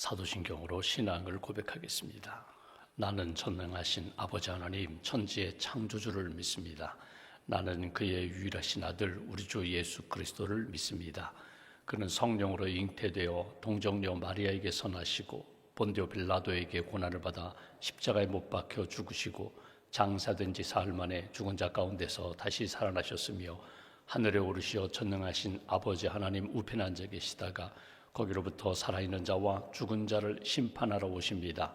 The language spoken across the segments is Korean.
사도신경으로 신앙을 고백하겠습니다. 나는 전능하신 아버지 하나님 천지의 창조주를 믿습니다. 나는 그의 유일하신 아들 우리 주 예수 그리스도를 믿습니다. 그는 성령으로 잉태되어 동정녀 마리아에게서 나시고 본디오 빌라도에게 고난을 받아 십자가에 못 박혀 죽으시고 장사된 지 사흘 만에 죽은 자 가운데서 다시 살아나셨으며 하늘에 오르시어 전능하신 아버지 하나님 우편에 앉아 계시다가 거기로부터 살아있는 자와 죽은 자를 심판하러 오십니다.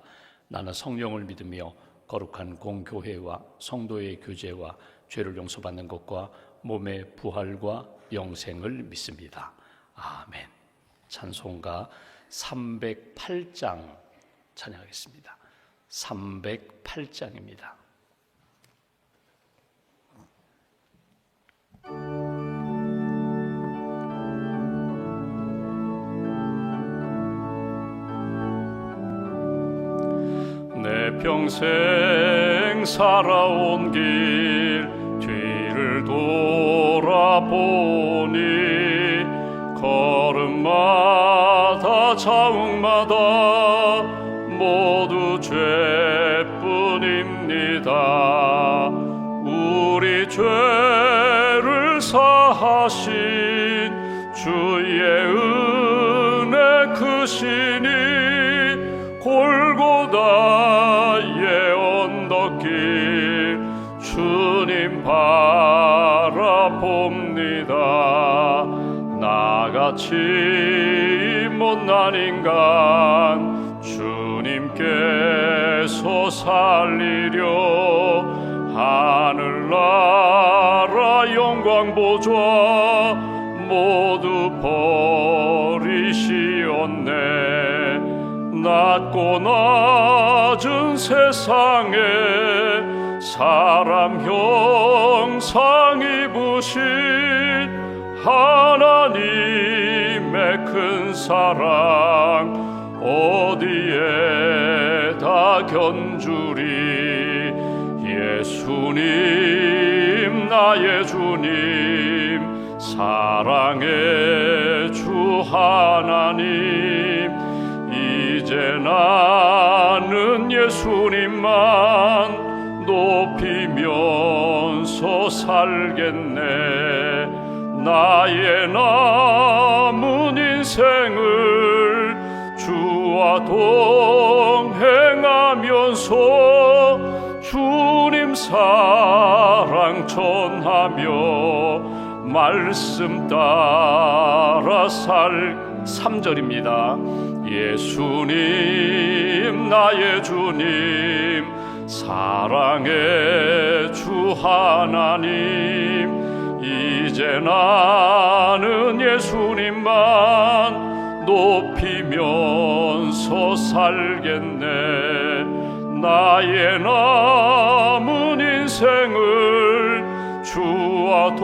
나는 성령을 믿으며 거룩한 공교회와 성도의 교제와 죄를 용서받는 것과 몸의 부활과 영생을 믿습니다. 아멘. 찬송가 308장 찬양하겠습니다. 308장입니다. 내 평생 살아온 길 뒤를 돌아보니 걸음마다 자욱마다 모두 죄뿐입니다. 우리 죄를 사하신 주의 은혜 크시니 골고다의 언덕길 주님 바라봅니다. 나같이 못난 인간 주님께서 살리려 하늘나라 영광 보좌 모두 버리시었네. 낮고 낮은 세상에 사람 형상 입으신 하나님의 큰 사랑 어디에다 견주리. 예수님 나의 주님 사랑의 주 하나님 이제 나는 예수님만 높이면서 살겠네. 나의 남은 인생을 주와 동행하면서 주님 사랑 전하며 말씀 따라 살 3절입니다. 예수님 나의 주님 사랑의 주 하나님 이제 나는 예수님만 높이면서 살겠네. 나의 남은 인생을 주와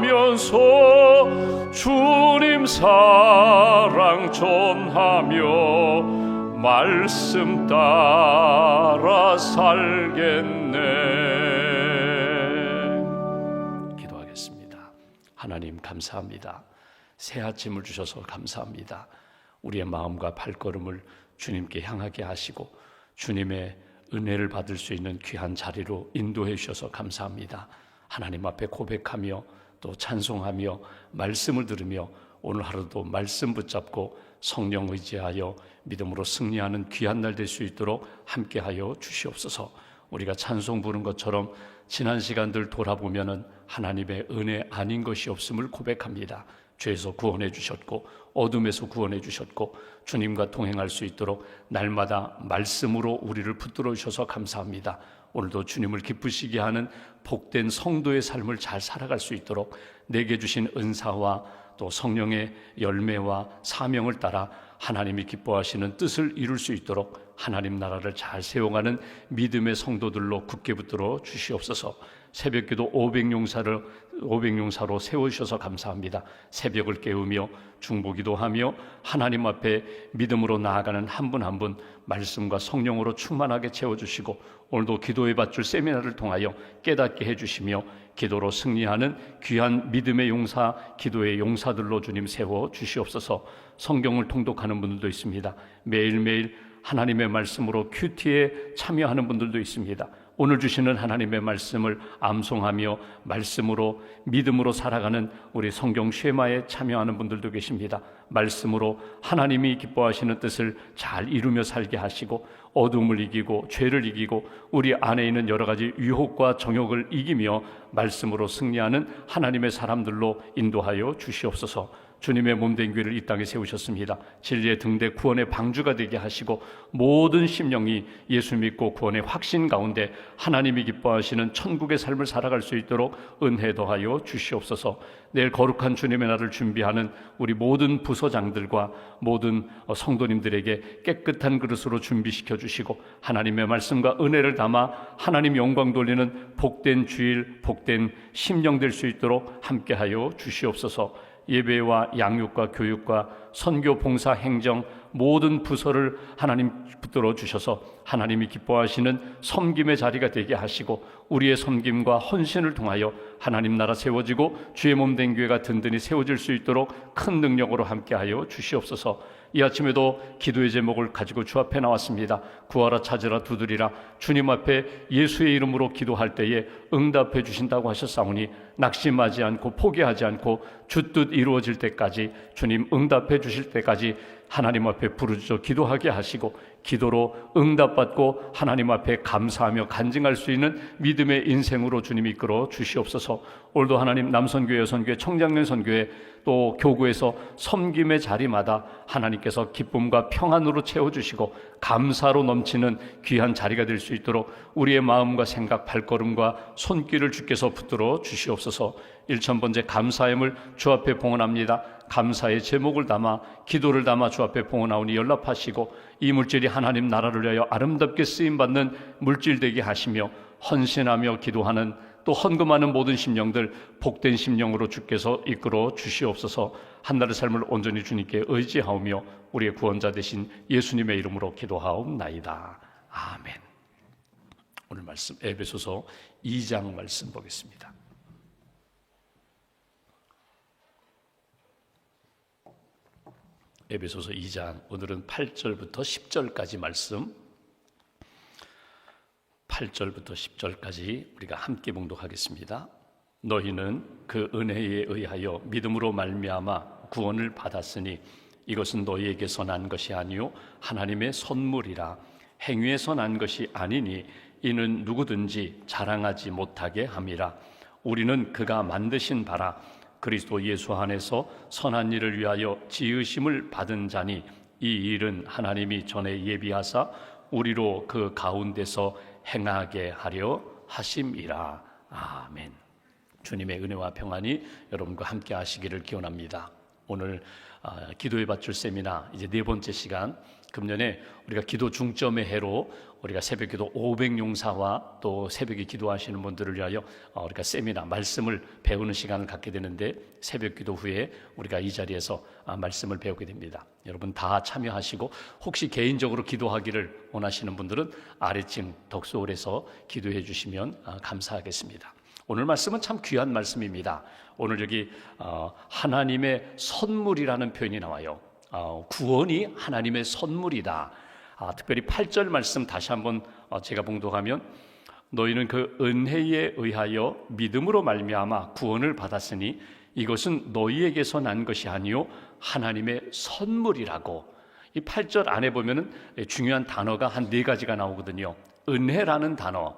동행하면서 주님 사랑 전하며 말씀 따라 살겠네. 기도하겠습니다. 하나님 감사합니다. 새 아침을 주셔서 감사합니다. 우리의 마음과 발걸음을 주님께 향하게 하시고 주님의 은혜를 받을 수 있는 귀한 자리로 인도해 주셔서 감사합니다. 하나님 앞에 고백하며 또 찬송하며 말씀을 들으며 오늘 하루도 말씀 붙잡고 성령 의지하여 믿음으로 승리하는 귀한 날 될 수 있도록 함께하여 주시옵소서. 우리가 찬송 부른 것처럼 지난 시간들 돌아보면은 하나님의 은혜 아닌 것이 없음을 고백합니다. 죄에서 구원해 주셨고 어둠에서 구원해 주셨고 주님과 동행할 수 있도록 날마다 말씀으로 우리를 붙들어 주셔서 감사합니다. 오늘도 주님을 기쁘시게 하는 복된 성도의 삶을 잘 살아갈 수 있도록 내게 주신 은사와 또 성령의 열매와 사명을 따라 하나님이 기뻐하시는 뜻을 이룰 수 있도록 하나님 나라를 잘 세워가는 믿음의 성도들로 굳게 붙들어 주시옵소서. 새벽기도 500용사를 500용사로 세워주셔서 감사합니다. 새벽을 깨우며 중보기도하며 하나님 앞에 믿음으로 나아가는 한 분 한 분 말씀과 성령으로 충만하게 채워주시고 오늘도 기도의 밧줄 세미나를 통하여 깨닫게 해주시며 기도로 승리하는 귀한 믿음의 용사, 기도의 용사들로 주님 세워 주시옵소서. 성경을 통독하는 분들도 있습니다. 매일매일 하나님의 말씀으로 큐티에 참여하는 분들도 있습니다. 오늘 주시는 하나님의 말씀을 암송하며 말씀으로 믿음으로 살아가는 우리 성경 쉐마에 참여하는 분들도 계십니다. 말씀으로 하나님이 기뻐하시는 뜻을 잘 이루며 살게 하시고 어둠을 이기고 죄를 이기고 우리 안에 있는 여러 가지 유혹과 정욕을 이기며 말씀으로 승리하는 하나님의 사람들로 인도하여 주시옵소서. 주님의 몸된 교회를 이 땅에 세우셨습니다. 진리의 등대 구원의 방주가 되게 하시고 모든 심령이 예수 믿고 구원의 확신 가운데 하나님이 기뻐하시는 천국의 삶을 살아갈 수 있도록 은혜 더하여 주시옵소서. 내일 거룩한 주님의 날을 준비하는 우리 모든 부서장들과 모든 성도님들에게 깨끗한 그릇으로 준비시켜 주시고 하나님의 말씀과 은혜를 담아 하나님 영광 돌리는 복된 주일, 복된 심령 될 수 있도록 함께하여 주시옵소서. 예배와 양육과 교육과 선교, 봉사, 행정 모든 부서를 하나님 붙들어 주셔서 하나님이 기뻐하시는 섬김의 자리가 되게 하시고 우리의 섬김과 헌신을 통하여 하나님 나라 세워지고 주의 몸된 교회가 든든히 세워질 수 있도록 큰 능력으로 함께하여 주시옵소서. 이 아침에도 기도의 제목을 가지고 주 앞에 나왔습니다. 구하라, 찾으라, 두드리라. 주님 앞에 예수의 이름으로 기도할 때에 응답해 주신다고 하셨사오니 낙심하지 않고 포기하지 않고 주 뜻 이루어질 때까지, 주님 응답해 주실 때까지 하나님 앞에 부르짖어 기도하게 하시고 기도로 응답받고 하나님 앞에 감사하며 간증할 수 있는 믿음의 인생으로 주님 이끌어 주시옵소서. 오늘도 하나님 남선교회, 여선교회, 청장년 선교회 또 교구에서 섬김의 자리마다 하나님께서 기쁨과 평안으로 채워주시고 감사로 넘치는 귀한 자리가 될 수 있도록 우리의 마음과 생각, 발걸음과 손길을 주께서 붙들어 주시옵소서. 1000번째 감사함을 주 앞에 봉헌합니다. 감사의 제목을 담아 기도를 담아 주 앞에 봉헌하오니 연락하시고 이 물질이 하나님 나라를 위하여 아름답게 쓰임받는 물질 되게 하시며 헌신하며 기도하는 또 헌금하는 모든 심령들 복된 심령으로 주께서 이끌어 주시옵소서. 한날의 삶을 온전히 주님께 의지하오며 우리의 구원자 되신 예수님의 이름으로 기도하옵나이다. 아멘. 오늘 말씀 에베소서 2장 말씀 보겠습니다. 에베소서 2장 오늘은 8절부터 10절까지 말씀, 8절부터 10절까지 우리가 함께 봉독하겠습니다. 너희는 그 은혜에 의하여 믿음으로 말미암아 구원을 받았으니 이것은 너희에게서 난 것이 아니요 하나님의 선물이라. 행위에서 난 것이 아니니 이는 누구든지 자랑하지 못하게 함이라. 우리는 그가 만드신 바라 그리스도 예수 안에서 선한 일을 위하여 지으심을 받은 자니 이 일은 하나님이 전에 예비하사 우리로 그 가운데서 행하게 하려 하심이라. 아멘. 주님의 은혜와 평안이 여러분과 함께 하시기를 기원합니다. 오늘 기도의 밧줄 세미나 이제 네 번째 시간, 금년에 우리가 기도 중점의 해로 우리가 새벽기도 500용사와 또 새벽에 기도하시는 분들을 위하여 우리가 세미나 말씀을 배우는 시간을 갖게 되는데 새벽기도 후에 우리가 이 자리에서 말씀을 배우게 됩니다. 여러분 다 참여하시고 혹시 개인적으로 기도하기를 원하시는 분들은 아래층 덕소홀에서 기도해 주시면 감사하겠습니다. 오늘 말씀은 참 귀한 말씀입니다. 오늘 여기 하나님의 선물이라는 표현이 나와요. 구원이 하나님의 선물이다. 특별히 8절 말씀 다시 한번 제가 봉독하면 너희는 그 은혜에 의하여 믿음으로 말미암아 구원을 받았으니 이것은 너희에게서 난 것이 아니요 하나님의 선물이라고. 이 8절 안에 보면은 중요한 단어가 한 4가지가 나오거든요. 은혜라는 단어,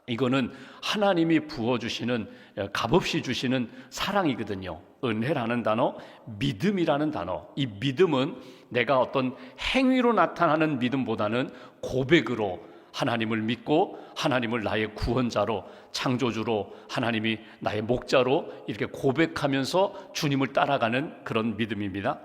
이거는 하나님이 부어주시는 값없이 주시는 사랑이거든요. 은혜라는 단어, 믿음이라는 단어. 이 믿음은 내가 어떤 행위로 나타나는 믿음보다는 고백으로 하나님을 믿고 하나님을 나의 구원자로, 창조주로, 하나님이 나의 목자로 이렇게 고백하면서 주님을 따라가는 그런 믿음입니다.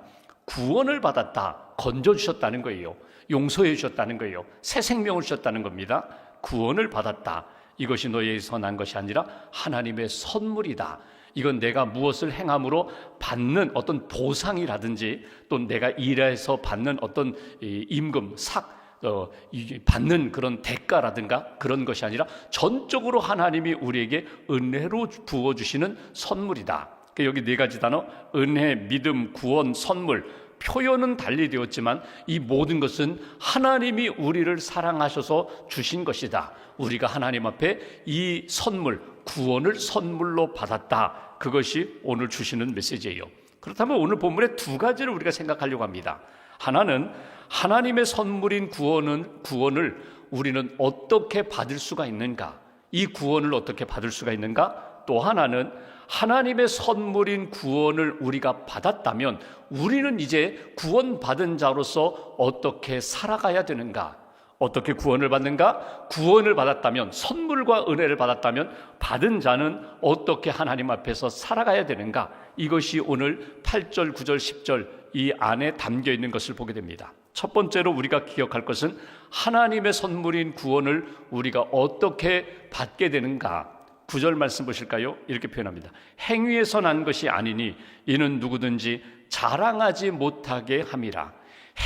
구원을 받았다, 건져주셨다는 거예요. 용서해 주셨다는 거예요. 새 생명을 주셨다는 겁니다. 구원을 받았다, 이것이 너희에게서 난 것이 아니라 하나님의 선물이다. 이건 내가 무엇을 행함으로 받는 어떤 보상이라든지 또 내가 일해서 받는 어떤 임금, 받는 그런 대가라든가 그런 것이 아니라 전적으로 하나님이 우리에게 은혜로 부어주시는 선물이다. 여기 네 가지 단어, 은혜, 믿음, 구원, 선물, 표현은 달리 되었지만 이 모든 것은 하나님이 우리를 사랑하셔서 주신 것이다. 우리가 하나님 앞에 이 선물, 구원을 선물로 받았다. 그것이 오늘 주시는 메시지예요. 그렇다면 오늘 본문의 두 가지를 우리가 생각하려고 합니다. 하나는 하나님의 선물인 구원을 우리는 어떻게 받을 수가 있는가? 이 구원을 어떻게 받을 수가 있는가? 또 하나는 하나님의 선물인 구원을 우리가 받았다면 우리는 이제 구원받은 자로서 어떻게 살아가야 되는가? 어떻게 구원을 받는가? 구원을 받았다면, 선물과 은혜를 받았다면 받은 자는 어떻게 하나님 앞에서 살아가야 되는가? 이것이 오늘 8절, 9절, 10절 이 안에 담겨 있는 것을 보게 됩니다. 첫 번째로 우리가 기억할 것은 하나님의 선물인 구원을 우리가 어떻게 받게 되는가? 9절 말씀 보실까요? 이렇게 표현합니다. 행위에서 난 것이 아니니 이는 누구든지 자랑하지 못하게 함이라.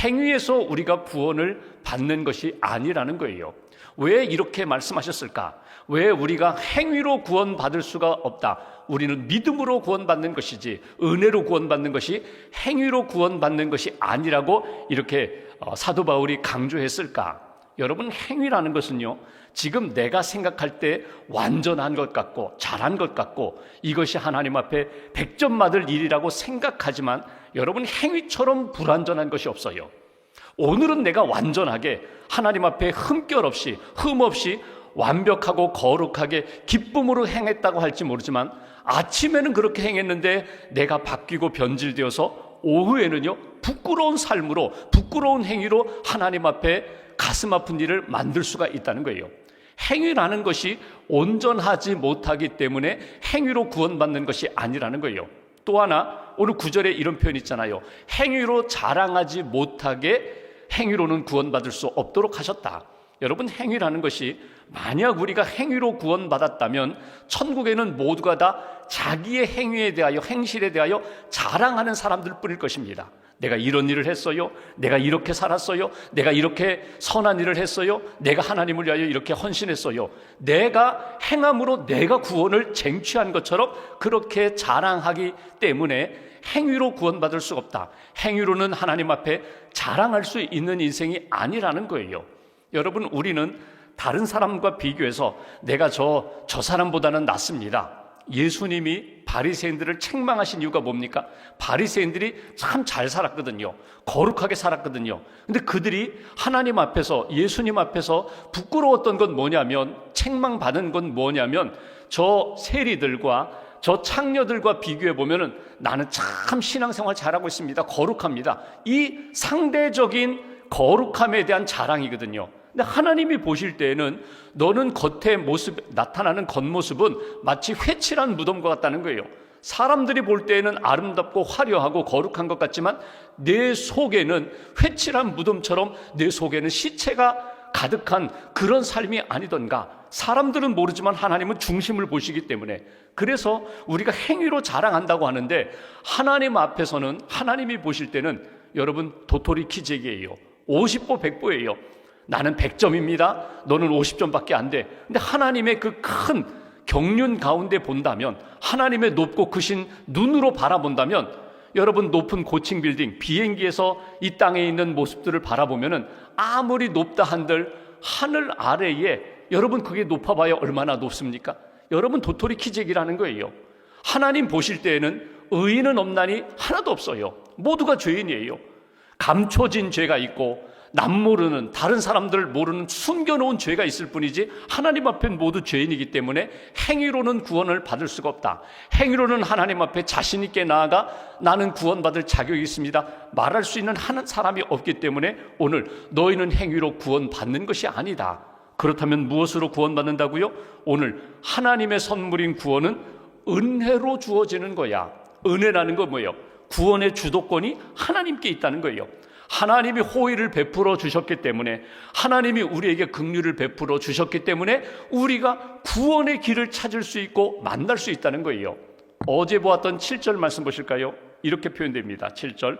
행위에서 우리가 구원을 받는 것이 아니라는 거예요. 왜 이렇게 말씀하셨을까? 왜 우리가 행위로 구원받을 수가 없다? 우리는 믿음으로 구원받는 것이지 은혜로 구원받는 것이 행위로 구원받는 것이 아니라고 이렇게 사도 바울이 강조했을까? 여러분, 행위라는 것은요, 지금 내가 생각할 때 완전한 것 같고 잘한 것 같고 이것이 하나님 앞에 100점 받을 일이라고 생각하지만 여러분, 행위처럼 불완전한 것이 없어요. 오늘은 내가 완전하게 하나님 앞에 흠결 없이 흠 없이 완벽하고 거룩하게 기쁨으로 행했다고 할지 모르지만 아침에는 그렇게 행했는데 내가 바뀌고 변질되어서 오후에는요, 부끄러운 삶으로 부끄러운 행위로 하나님 앞에 가슴 아픈 일을 만들 수가 있다는 거예요. 행위라는 것이 온전하지 못하기 때문에 행위로 구원받는 것이 아니라는 거예요. 또 하나, 오늘 9절에 이런 표현이 있잖아요. 행위로 자랑하지 못하게 행위로는 구원받을 수 없도록 하셨다. 여러분, 행위라는 것이 만약 우리가 행위로 구원받았다면 천국에는 모두가 다 자기의 행위에 대하여, 행실에 대하여 자랑하는 사람들 뿐일 것입니다. 내가 이런 일을 했어요. 내가 이렇게 살았어요. 내가 이렇게 선한 일을 했어요. 내가 하나님을 위하여 이렇게 헌신했어요. 내가 행함으로 내가 구원을 쟁취한 것처럼 그렇게 자랑하기 때문에 행위로 구원받을 수가 없다. 행위로는 하나님 앞에 자랑할 수 있는 인생이 아니라는 거예요. 여러분, 우리는 다른 사람과 비교해서 내가 저 사람보다는 낫습니다. 예수님이 바리새인들을 책망하신 이유가 뭡니까? 바리새인들이 참 잘 살았거든요. 거룩하게 살았거든요. 근데 그들이 하나님 앞에서, 예수님 앞에서 부끄러웠던 건 뭐냐면, 책망받은 건 뭐냐면, 저 세리들과 저 창녀들과 비교해 보면은 나는 참 신앙생활 잘하고 있습니다. 거룩합니다. 이 상대적인 거룩함에 대한 자랑이거든요. 근데 하나님이 보실 때에는 너는 겉에 나타나는 겉모습은 마치 회칠한 무덤과 같다는 거예요. 사람들이 볼 때에는 아름답고 화려하고 거룩한 것 같지만 내 속에는 회칠한 무덤처럼 내 속에는 시체가 가득한 그런 삶이 아니던가. 사람들은 모르지만 하나님은 중심을 보시기 때문에, 그래서 우리가 행위로 자랑한다고 하는데 하나님 앞에서는, 하나님이 보실 때는 여러분 도토리 키재기예요. 50보 100보예요. 나는 100점입니다. 너는 50점밖에 안 돼. 근데 하나님의 그 큰 경륜 가운데 본다면, 하나님의 높고 크신 눈으로 바라본다면, 여러분 높은 고층 빌딩, 비행기에서 이 땅에 있는 모습들을 바라보면은 아무리 높다 한들 하늘 아래에 여러분 그게 높아봐야 얼마나 높습니까? 여러분 도토리 키재기라는 거예요. 하나님 보실 때에는 의인은 없나니 하나도 없어요. 모두가 죄인이에요. 감춰진 죄가 있고 남모르는, 다른 사람들 모르는 숨겨놓은 죄가 있을 뿐이지 하나님 앞엔 모두 죄인이기 때문에 행위로는 구원을 받을 수가 없다. 행위로는 하나님 앞에 자신 있게 나아가 나는 구원받을 자격이 있습니다 말할 수 있는 한 사람이 없기 때문에 오늘 너희는 행위로 구원받는 것이 아니다. 그렇다면 무엇으로 구원받는다고요? 오늘 하나님의 선물인 구원은 은혜로 주어지는 거야. 은혜라는 건 뭐예요? 구원의 주도권이 하나님께 있다는 거예요. 하나님이 호의를 베풀어 주셨기 때문에, 하나님이 우리에게 긍휼을 베풀어 주셨기 때문에 우리가 구원의 길을 찾을 수 있고 만날 수 있다는 거예요. 어제 보았던 7절 말씀 보실까요? 이렇게 표현됩니다. 7절,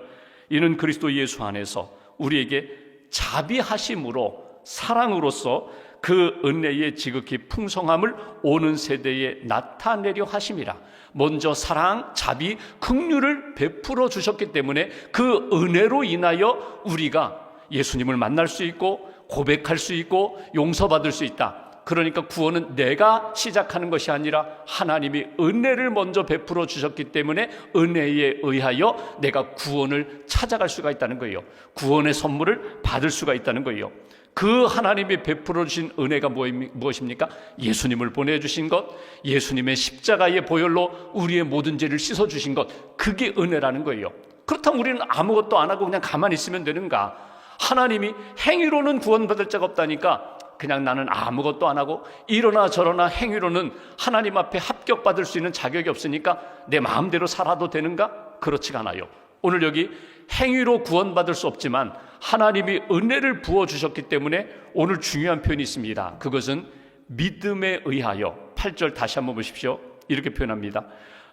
이는 그리스도 예수 안에서 우리에게 자비하심으로 사랑으로서 그 은혜의 지극히 풍성함을 오는 세대에 나타내려 하심이라. 먼저 사랑, 자비, 긍휼을 베풀어 주셨기 때문에 그 은혜로 인하여 우리가 예수님을 만날 수 있고 고백할 수 있고 용서받을 수 있다. 그러니까 구원은 내가 시작하는 것이 아니라 하나님이 은혜를 먼저 베풀어 주셨기 때문에 은혜에 의하여 내가 구원을 찾아갈 수가 있다는 거예요. 구원의 선물을 받을 수가 있다는 거예요. 그 하나님이 베풀어 주신 은혜가 무엇입니까? 예수님을 보내주신 것, 예수님의 십자가의 보혈로 우리의 모든 죄를 씻어주신 것, 그게 은혜라는 거예요. 그렇다면 우리는 아무것도 안 하고 그냥 가만히 있으면 되는가? 하나님이 행위로는 구원받을 자가 없다니까 그냥 나는 아무것도 안 하고 이러나 저러나 행위로는 하나님 앞에 합격받을 수 있는 자격이 없으니까 내 마음대로 살아도 되는가? 그렇지가 않아요. 오늘 여기 행위로 구원받을 수 없지만 하나님이 은혜를 부어주셨기 때문에 오늘 중요한 표현이 있습니다. 그것은 믿음에 의하여. 8절 다시 한번 보십시오. 이렇게 표현합니다.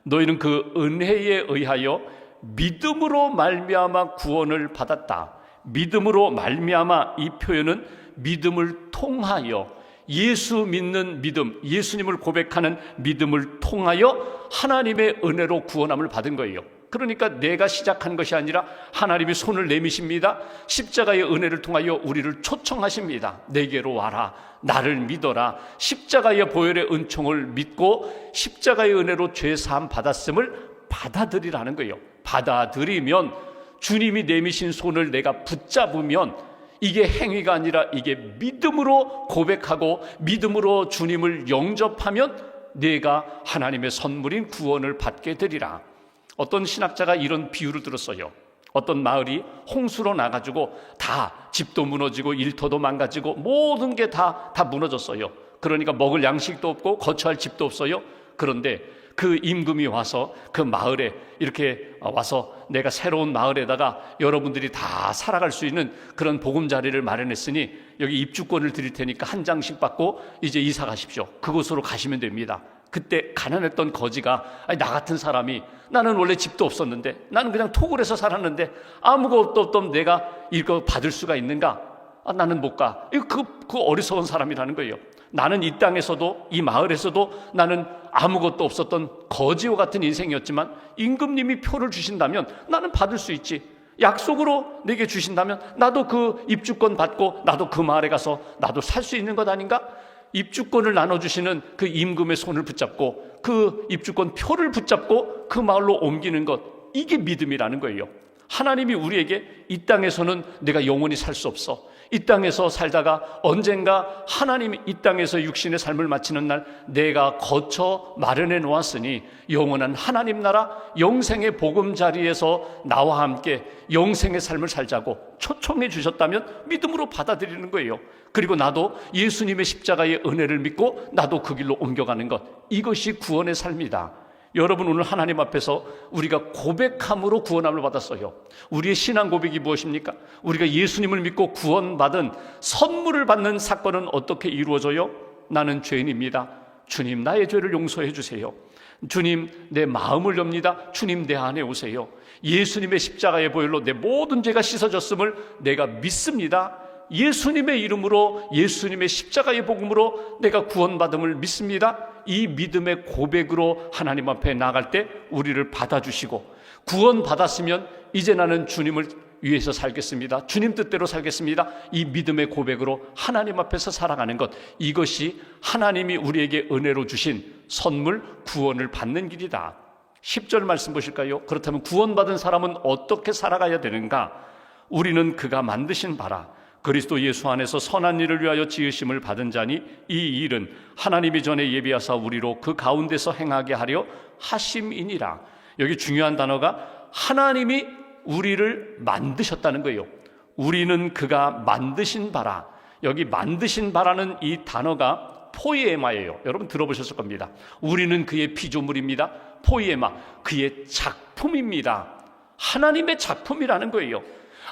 너희는 그 은혜에 의하여 믿음으로 말미암아 구원을 받았다. 믿음으로 말미암아, 이 표현은 믿음을 통하여, 예수 믿는 믿음, 예수님을 고백하는 믿음을 통하여 하나님의 은혜로 구원함을 받은 거예요. 그러니까 내가 시작한 것이 아니라 하나님이 손을 내미십니다. 십자가의 은혜를 통하여 우리를 초청하십니다. 내게로 와라, 나를 믿어라. 십자가의 보혈의 은총을 믿고 십자가의 은혜로 죄사함 받았음을 받아들이라는 거예요. 받아들이면, 주님이 내미신 손을 내가 붙잡으면, 이게 행위가 아니라 이게 믿음으로 고백하고 믿음으로 주님을 영접하면 내가 하나님의 선물인 구원을 받게 되리라. 어떤 신학자가 이런 비유를 들었어요. 어떤 마을이 홍수로 나가지고 다 집도 무너지고 일터도 망가지고 모든 게 다 무너졌어요. 그러니까 먹을 양식도 없고 거처할 집도 없어요. 그런데 그 임금이 와서 그 마을에 이렇게 와서 내가 새로운 마을에다가 여러분들이 다 살아갈 수 있는 그런 보금자리를 마련했으니 여기 입주권을 드릴 테니까 한 장씩 받고 이제 이사 가십시오. 그곳으로 가시면 됩니다. 그때 가난했던 거지가, 아니, 나 같은 사람이, 나는 원래 집도 없었는데, 나는 그냥 토굴에서 살았는데 아무것도 없던 내가 이거 받을 수가 있는가? 나는 못 가. 그 어리석은 사람이라는 거예요. 나는 이 땅에서도, 이 마을에서도 나는 아무것도 없었던 거지와 같은 인생이었지만 임금님이 표를 주신다면 나는 받을 수 있지. 약속으로 내게 주신다면 나도 그 입주권 받고 나도 그 마을에 가서 나도 살 수 있는 것 아닌가? 입주권을 나눠주시는 그 임금의 손을 붙잡고 그 입주권 표를 붙잡고 그 마을로 옮기는 것, 이게 믿음이라는 거예요. 하나님이 우리에게 이 땅에서는 내가 영원히 살 수 없어, 이 땅에서 살다가 언젠가 하나님이 이 땅에서 육신의 삶을 마치는 날 내가 거처 마련해 놓았으니 영원한 하나님 나라 영생의 보금자리에서 나와 함께 영생의 삶을 살자고 초청해 주셨다면 믿음으로 받아들이는 거예요. 그리고 나도 예수님의 십자가의 은혜를 믿고 나도 그 길로 옮겨가는 것, 이것이 구원의 삶이다. 여러분, 오늘 하나님 앞에서 우리가 고백함으로 구원함을 받았어요. 우리의 신앙 고백이 무엇입니까? 우리가 예수님을 믿고 구원받은 선물을 받는 사건은 어떻게 이루어져요? 나는 죄인입니다. 주님, 나의 죄를 용서해 주세요. 주님, 내 마음을 엽니다. 주님, 내 안에 오세요. 예수님의 십자가의 보혈로 내 모든 죄가 씻어졌음을 내가 믿습니다. 예수님의 이름으로, 예수님의 십자가의 복음으로 내가 구원받음을 믿습니다. 이 믿음의 고백으로 하나님 앞에 나갈 때 우리를 받아주시고, 구원받았으면 이제 나는 주님을 위해서 살겠습니다, 주님 뜻대로 살겠습니다, 이 믿음의 고백으로 하나님 앞에서 살아가는 것, 이것이 하나님이 우리에게 은혜로 주신 선물, 구원을 받는 길이다. 10절 말씀 보실까요? 그렇다면 구원받은 사람은 어떻게 살아가야 되는가? 우리는 그가 만드신 바라 그리스도 예수 안에서 선한 일을 위하여 지으심을 받은 자니 이 일은 하나님이 전에 예비하사 우리로 그 가운데서 행하게 하려 하심이니라. 여기 중요한 단어가 하나님이 우리를 만드셨다는 거예요. 우리는 그가 만드신 바라. 여기 만드신 바라는 이 단어가 포이에마예요. 여러분 들어보셨을 겁니다. 우리는 그의 피조물입니다. 포이에마, 그의 작품입니다. 하나님의 작품이라는 거예요.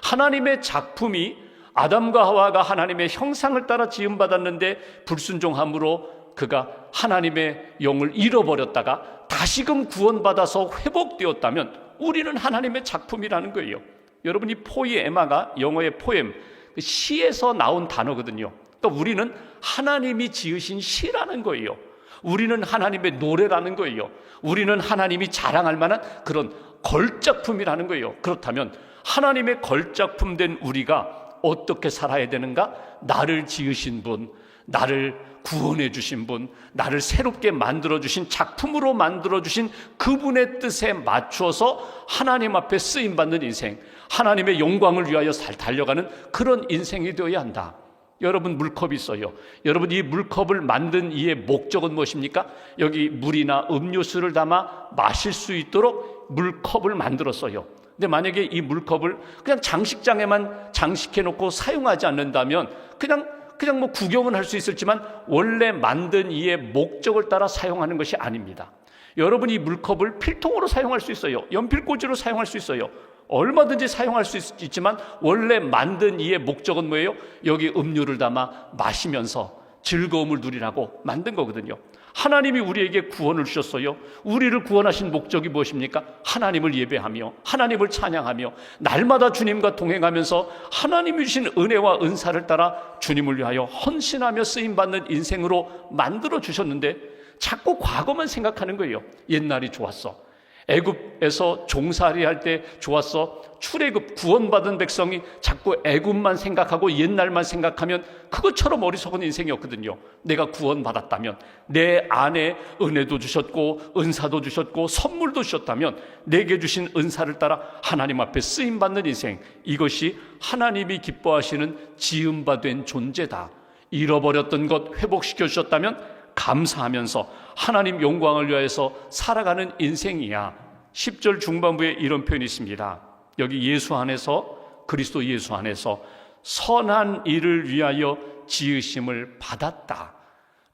하나님의 작품이, 아담과 하와가 하나님의 형상을 따라 지음받았는데 불순종함으로 그가 하나님의 영을 잃어버렸다가 다시금 구원받아서 회복되었다면 우리는 하나님의 작품이라는 거예요. 여러분, 이 포이에마가 영어의 포엠, 시에서 나온 단어거든요. 그러니까 우리는 하나님이 지으신 시라는 거예요. 우리는 하나님의 노래라는 거예요. 우리는 하나님이 자랑할 만한 그런 걸작품이라는 거예요. 그렇다면 하나님의 걸작품 된 우리가 어떻게 살아야 되는가? 나를 지으신 분, 나를 구원해 주신 분, 나를 새롭게 만들어 주신, 작품으로 만들어 주신 그분의 뜻에 맞춰서 하나님 앞에 쓰임 받는 인생, 하나님의 영광을 위하여 달려가는 그런 인생이 되어야 한다. 여러분, 물컵이 있어요. 여러분, 이 물컵을 만든 이의 목적은 무엇입니까? 여기 물이나 음료수를 담아 마실 수 있도록 물컵을 만들었어요. 근데 만약에 이 물컵을 그냥 장식장에만 장식해 놓고 사용하지 않는다면 그냥 뭐 구경은 할 수 있을지만 원래 만든 이의 목적을 따라 사용하는 것이 아닙니다. 여러분, 이 물컵을 필통으로 사용할 수 있어요. 연필꽂이로 사용할 수 있어요. 얼마든지 사용할 수 있지만 원래 만든 이의 목적은 뭐예요? 여기 음료를 담아 마시면서 즐거움을 누리라고 만든 거거든요. 하나님이 우리에게 구원을 주셨어요. 우리를 구원하신 목적이 무엇입니까? 하나님을 예배하며 하나님을 찬양하며 날마다 주님과 동행하면서 하나님이 주신 은혜와 은사를 따라 주님을 위하여 헌신하며 쓰임받는 인생으로 만들어 주셨는데 자꾸 과거만 생각하는 거예요. 옛날이 좋았어. 애굽에서 종살이 할 때 좋았어. 출애굽 구원받은 백성이 자꾸 애굽만 생각하고 옛날만 생각하면 그것처럼 어리석은 인생이었거든요. 내가 구원받았다면, 내 안에 은혜도 주셨고 은사도 주셨고 선물도 주셨다면 내게 주신 은사를 따라 하나님 앞에 쓰임받는 인생, 이것이 하나님이 기뻐하시는 지음받은 존재다. 잃어버렸던 것 회복시켜 주셨다면 감사하면서 하나님 영광을 위하여서 살아가는 인생이야. 10절 중반부에 이런 표현이 있습니다. 여기 예수 안에서, 그리스도 예수 안에서 선한 일을 위하여 지으심을 받았다.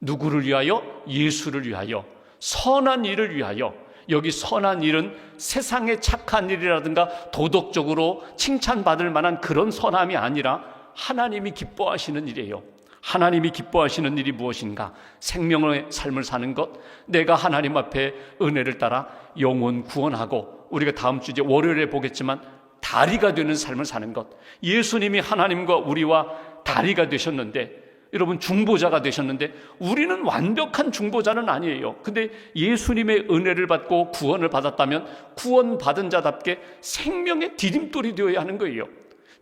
누구를 위하여? 예수를 위하여. 선한 일을 위하여. 여기 선한 일은 세상의 착한 일이라든가 도덕적으로 칭찬받을 만한 그런 선함이 아니라 하나님이 기뻐하시는 일이에요. 하나님이 기뻐하시는 일이 무엇인가? 생명의 삶을 사는 것, 내가 하나님 앞에 은혜를 따라 영혼 구원하고, 우리가 다음 주 이제 월요일에 보겠지만 다리가 되는 삶을 사는 것. 예수님이 하나님과 우리와 다리가 되셨는데, 여러분 중보자가 되셨는데 우리는 완벽한 중보자는 아니에요. 근데 예수님의 은혜를 받고 구원을 받았다면 구원받은 자답게 생명의 디딤돌이 되어야 하는 거예요.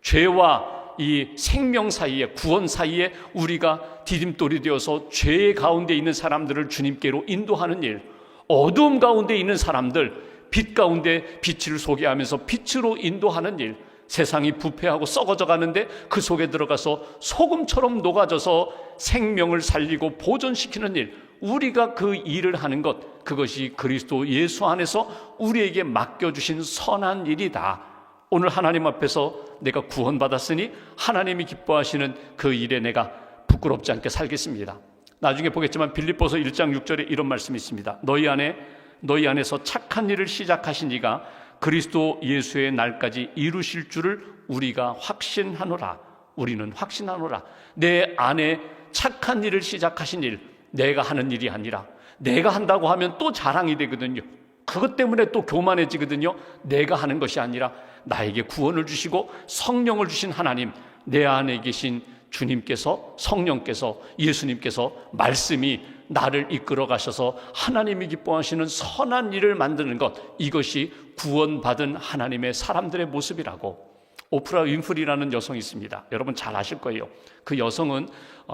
죄와 이 생명 사이에, 구원 사이에 우리가 디딤돌이 되어서 죄 가운데 있는 사람들을 주님께로 인도하는 일, 어두움 가운데 있는 사람들 빛 가운데 빛을 소개하면서 빛으로 인도하는 일, 세상이 부패하고 썩어져 가는데 그 속에 들어가서 소금처럼 녹아져서 생명을 살리고 보존시키는 일, 우리가 그 일을 하는 것, 그것이 그리스도 예수 안에서 우리에게 맡겨주신 선한 일이다. 오늘 하나님 앞에서 내가 구원받았으니 하나님이 기뻐하시는 그 일에 내가 부끄럽지 않게 살겠습니다. 나중에 보겠지만 빌립보서 1장 6절에 이런 말씀이 있습니다. 너희 안에서 착한 일을 시작하신 이가 그리스도 예수의 날까지 이루실 줄을 우리가 확신하노라. 우리는 확신하노라. 내 안에 착한 일을 시작하신 일, 내가 하는 일이 아니라, 내가 한다고 하면 또 자랑이 되거든요. 그것 때문에 또 교만해지거든요. 내가 하는 것이 아니라 나에게 구원을 주시고 성령을 주신 하나님, 내 안에 계신 주님께서, 성령께서, 예수님께서, 말씀이 나를 이끌어 가셔서 하나님이 기뻐하시는 선한 일을 만드는 것, 이것이 구원받은 하나님의 사람들의 모습이라고. 오프라 윈프리라는 여성이 있습니다. 여러분 잘 아실 거예요. 그 여성은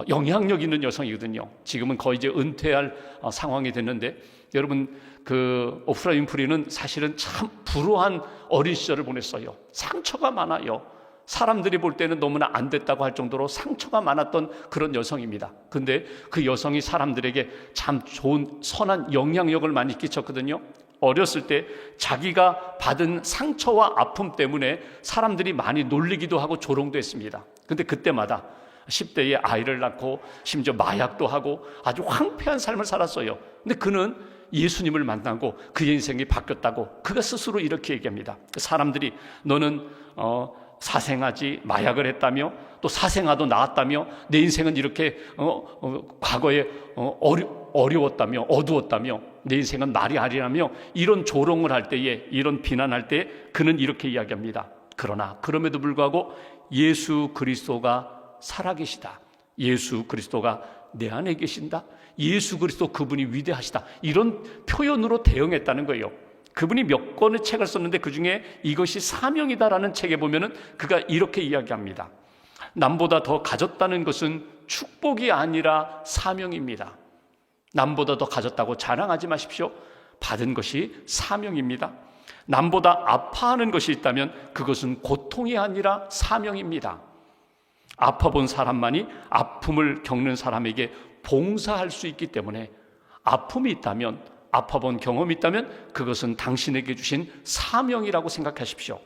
영향력 있는 여성이거든요. 지금은 거의 이제 은퇴할 상황이 됐는데, 여러분 그 오프라 윈프리는 사실은 참 불우한 어린 시절을 보냈어요. 상처가 많아요. 사람들이 볼 때는 너무나 안 됐다고 할 정도로 상처가 많았던 그런 여성입니다. 근데 그 여성이 사람들에게 참 좋은 선한 영향력을 많이 끼쳤거든요. 어렸을 때 자기가 받은 상처와 아픔 때문에 사람들이 많이 놀리기도 하고 조롱도 했습니다. 근데 그때마다 10대에 아이를 낳고 심지어 마약도 하고 아주 황폐한 삶을 살았어요. 근데 그는 예수님을 만나고 그의 인생이 바뀌었다고 그가 스스로 이렇게 얘기합니다. 사람들이 너는 사생아지, 마약을 했다며, 또 사생아도 낳았다며, 내 인생은 이렇게 과거에 어려웠다며 어두웠다며 내 인생은 말이 아니라며 이런 조롱을 할 때에, 이런 비난할 때에 그는 이렇게 이야기합니다. 그러나 그럼에도 불구하고 예수 그리스도가 살아계시다. 예수 그리스도가 내 안에 계신다. 예수 그리스도 그분이 위대하시다. 이런 표현으로 대응했다는 거예요. 그분이 몇 권의 책을 썼는데 그중에 이것이 사명이다라는 책에 보면은 그가 이렇게 이야기합니다. 남보다 더 가졌다는 것은 축복이 아니라 사명입니다. 남보다 더 가졌다고 자랑하지 마십시오. 받은 것이 사명입니다. 남보다 아파하는 것이 있다면 그것은 고통이 아니라 사명입니다. 아파본 사람만이 아픔을 겪는 사람에게 봉사할 수 있기 때문에 아픔이 있다면, 아파본 경험이 있다면 그것은 당신에게 주신 사명이라고 생각하십시오.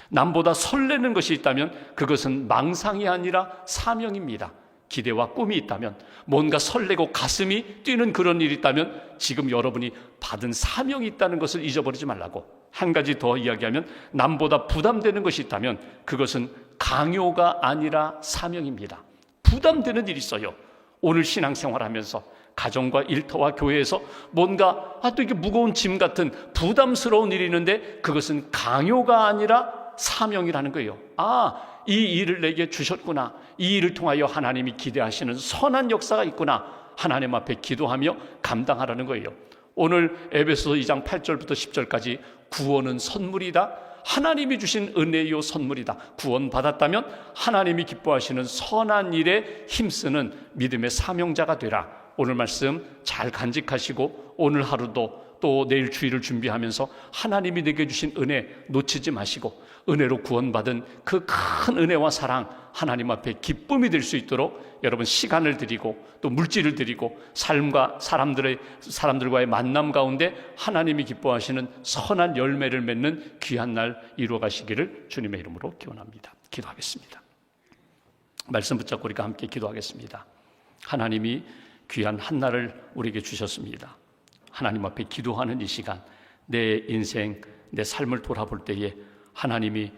남보다 설레는 것이 있다면 그것은 망상이 아니라 사명입니다. 기대와 꿈이 있다면, 뭔가 설레고 가슴이 뛰는 그런 일이 있다면 지금 여러분이 받은 사명이 있다는 것을 잊어버리지 말라고. 한 가지 더 이야기하면, 남보다 부담되는 것이 있다면 그것은 강요가 아니라 사명입니다. 부담되는 일이 있어요. 오늘 신앙생활하면서 가정과 일터와 교회에서 뭔가 또 이게 무거운 짐 같은 부담스러운 일이 있는데 그것은 강요가 아니라 사명이라는 거예요. 이 일을 내게 주셨구나. 이 일을 통하여 하나님이 기대하시는 선한 역사가 있구나. 하나님 앞에 기도하며 감당하라는 거예요. 오늘 에베소서 2장 8절부터 10절까지 구원은 선물이다. 하나님이 주신 은혜요 선물이다. 구원받았다면 하나님이 기뻐하시는 선한 일에 힘쓰는 믿음의 사명자가 되라. 오늘 말씀 잘 간직하시고 오늘 하루도 또 내일 주일을 준비하면서 하나님이 내게 주신 은혜 놓치지 마시고 은혜로 구원받은 그 큰 은혜와 사랑 하나님 앞에 기쁨이 될 수 있도록 여러분 시간을 드리고 또 물질을 드리고 삶과 사람들과의 만남 가운데 하나님이 기뻐하시는 선한 열매를 맺는 귀한 날 이루어 가시기를 주님의 이름으로 기원합니다. 기도하겠습니다. 말씀 붙잡고 우리가 함께 기도하겠습니다. 하나님이 귀한 한날을 우리에게 주셨습니다. 하나님 앞에 기도하는 이 시간, 내 인생, 내 삶을 돌아볼 때에 하나님이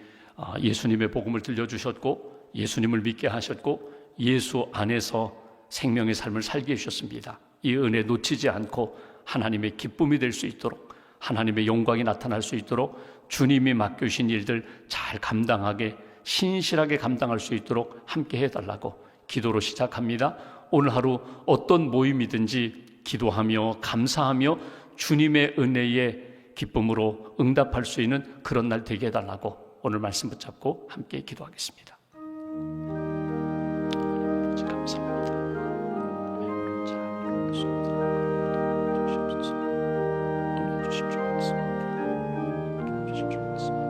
예수님의 복음을 들려주셨고 예수님을 믿게 하셨고 예수 안에서 생명의 삶을 살게 해주셨습니다. 이 은혜 놓치지 않고 하나님의 기쁨이 될 수 있도록, 하나님의 영광이 나타날 수 있도록 주님이 맡겨주신 일들 잘 감당하게, 신실하게 감당할 수 있도록 함께 해달라고 기도로 시작합니다. 오늘 하루 어떤 모임이든지 기도하며 감사하며 주님의 은혜에 기쁨으로 응답할 수 있는 그런 날 되게 해달라고 오늘 말씀 붙잡고 함께 기도하겠습니다. 아버지 감사합니다. 오늘 잘 이룰 수 있도록 주시옵소서. 오늘 주실 줄 알았습니다. 주실 줄 알았습니다.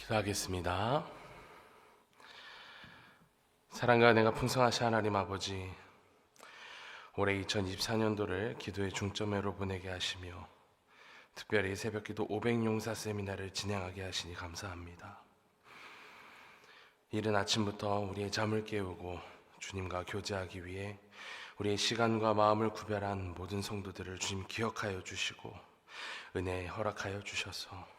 기도하겠습니다. 사랑과 은혜가 풍성하신 하나님 아버지, 올해 2024년도를 기도의 중점으로 보내게 하시며 특별히 새벽기도 500용사 세미나를 진행하게 하시니 감사합니다. 이른 아침부터 우리의 잠을 깨우고 주님과 교제하기 위해 우리의 시간과 마음을 구별한 모든 성도들을 주님 기억하여 주시고 은혜 허락하여 주셔서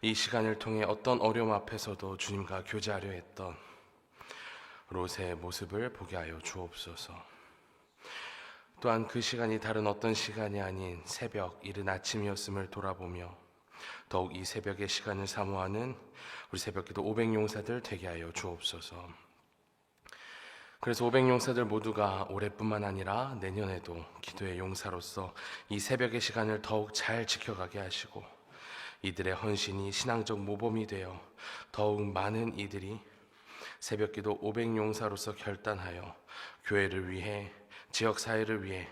이 시간을 통해 어떤 어려움 앞에서도 주님과 교제하려 했던 롯의 모습을 보게 하여 주옵소서. 또한 그 시간이 다른 어떤 시간이 아닌 새벽 이른 아침이었음을 돌아보며 더욱 이 새벽의 시간을 사모하는 우리 새벽기도 500용사들 되게 하여 주옵소서. 그래서 500용사들 모두가 올해뿐만 아니라 내년에도 기도의 용사로서 이 새벽의 시간을 더욱 잘 지켜가게 하시고 이들의 헌신이 신앙적 모범이 되어 더욱 많은 이들이 새벽기도 500용사로서 결단하여 교회를 위해 지역사회를 위해